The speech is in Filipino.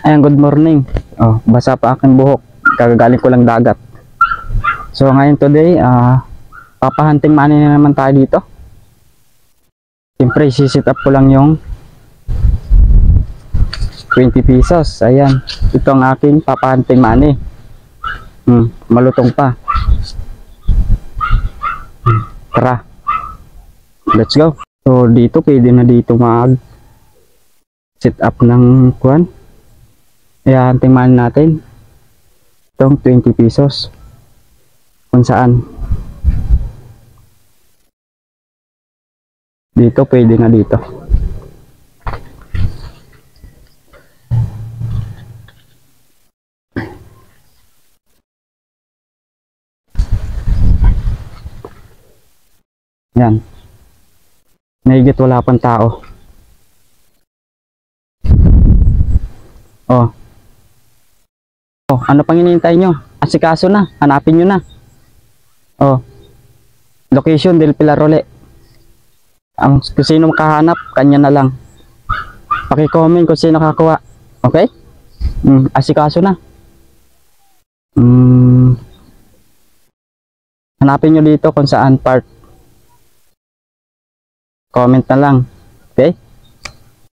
Ayan, good morning. Oh, basa pa aking buhok. Kagagaling ko lang dagat. So ngayon today, papahunting money na naman tayo dito. Siyempre, sisit up ko lang yung 20 pesos. Ayan, ito ang aking papahunting money. Malutong pa. Tara, let's go. So dito, pwede na dito mag sit up ng kuwan. Ayan, tingnan natin itong 20 pesos kung saan dito, pwede na dito. Yan, mahigit wala pang tao. Oh, ano pang hinihintay nyo? Asikaso na, hanapin nyo na. Oh, location del Pilarole. Ang kung sino makahanap, kanya na lang. Paki-comment kung sino kakakuha. Okay? Asikaso na. Hanapin nyo dito kung saan part. Comment na lang. Okay?